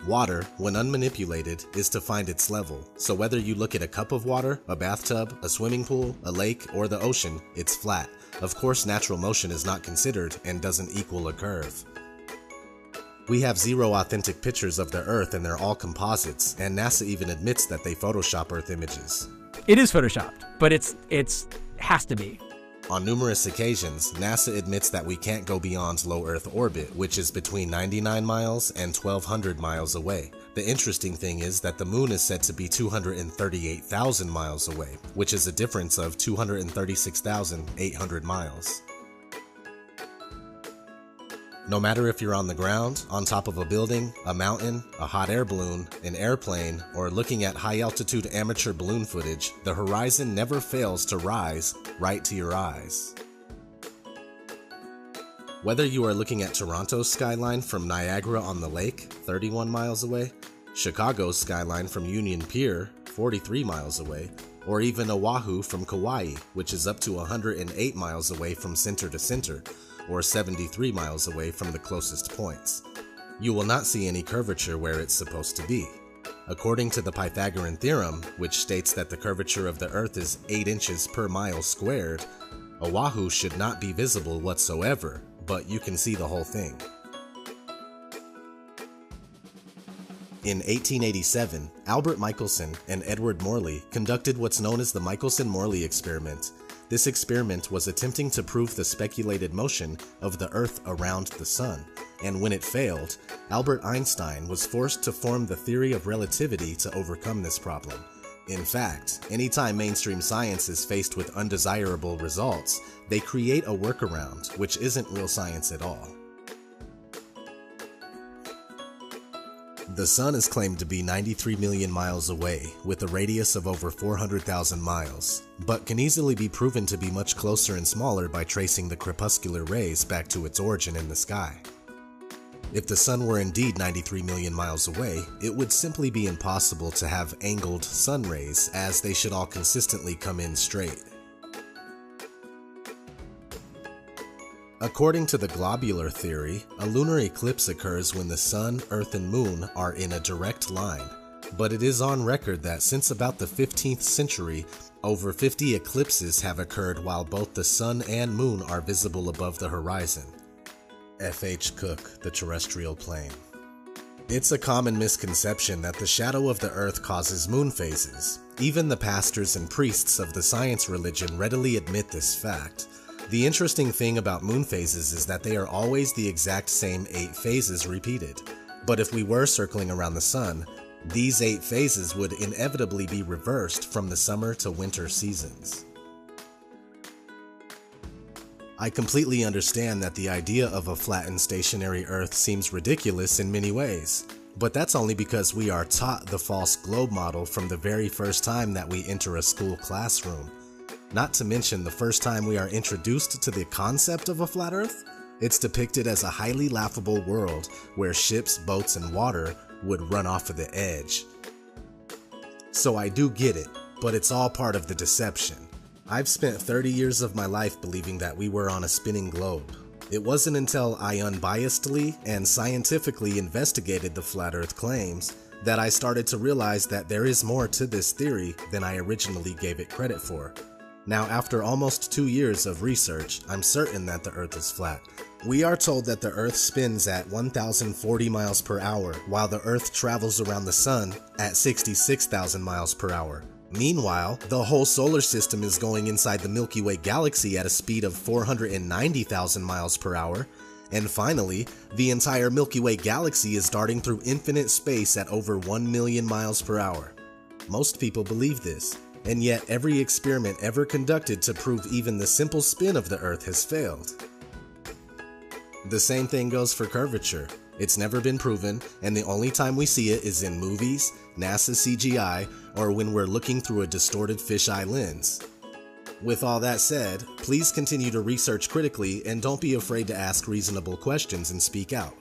Water, when unmanipulated, is to find its level, so whether you look at a cup of water, a bathtub, a swimming pool, a lake, or the ocean, it's flat. Of course, natural motion is not considered and doesn't equal a curve. We have 0 authentic pictures of the Earth and they're all composites, and NASA even admits that they Photoshop Earth images. It is Photoshopped, but it's has to be. On numerous occasions, NASA admits that we can't go beyond low Earth orbit, which is between 99 miles and 1,200 miles away. The interesting thing is that the moon is said to be 238,000 miles away, which is a difference of 236,800 miles. No matter if you're on the ground, on top of a building, a mountain, a hot air balloon, an airplane, or looking at high-altitude amateur balloon footage, the horizon never fails to rise right to your eyes. Whether you are looking at Toronto's skyline from Niagara-on-the-Lake, 31 miles away, Chicago's skyline from Union Pier, 43 miles away, or even Oahu from Kauai, which is up to 108 miles away from center to center, or 73 miles away from the closest points. You will not see any curvature where it's supposed to be. According to the Pythagorean theorem, which states that the curvature of the Earth is 8 inches per mile squared, Oahu should not be visible whatsoever, but you can see the whole thing. In 1887, Albert Michelson and Edward Morley conducted what's known as the Michelson-Morley experiment. This experiment was attempting to prove the speculated motion of the Earth around the Sun, and when it failed, Albert Einstein was forced to form the theory of relativity to overcome this problem. In fact, anytime mainstream science is faced with undesirable results, they create a workaround, which isn't real science at all. The Sun is claimed to be 93 million miles away, with a radius of over 400,000 miles, but can easily be proven to be much closer and smaller by tracing the crepuscular rays back to its origin in the sky. If the Sun were indeed 93 million miles away, it would simply be impossible to have angled sun rays, as they should all consistently come in straight. According to the globular theory, a lunar eclipse occurs when the Sun, Earth, and Moon are in a direct line, but it is on record that since about the 15th century, over 50 eclipses have occurred while both the Sun and Moon are visible above the horizon. F.H. Cook, The Terrestrial Plane. It's a common misconception that the shadow of the Earth causes moon phases. Even the pastors and priests of the science religion readily admit this fact. The interesting thing about moon phases is that they are always the exact same 8 phases repeated. But if we were circling around the Sun, these 8 phases would inevitably be reversed from the summer to winter seasons. I completely understand that the idea of a flattened stationary Earth seems ridiculous in many ways, but that's only because we are taught the false globe model from the very first time that we enter a school classroom. Not to mention the first time we are introduced to the concept of a flat Earth, it's depicted as a highly laughable world where ships, boats, and water would run off of the edge. So I do get it, but it's all part of the deception. I've spent 30 years of my life believing that we were on a spinning globe. It wasn't until I unbiasedly and scientifically investigated the flat Earth claims that I started to realize that there is more to this theory than I originally gave it credit for. Now, after almost 2 years of research, I'm certain that the Earth is flat. We are told that the Earth spins at 1,040 miles per hour, while the Earth travels around the Sun at 66,000 miles per hour. Meanwhile, the whole solar system is going inside the Milky Way galaxy at a speed of 490,000 miles per hour. And finally, the entire Milky Way galaxy is darting through infinite space at over 1 million miles per hour. Most people believe this. And yet every experiment ever conducted to prove even the simple spin of the Earth has failed. The same thing goes for curvature. It's never been proven, and the only time we see it is in movies, NASA CGI, or when we're looking through a distorted fisheye lens. With all that said, please continue to research critically and don't be afraid to ask reasonable questions and speak out.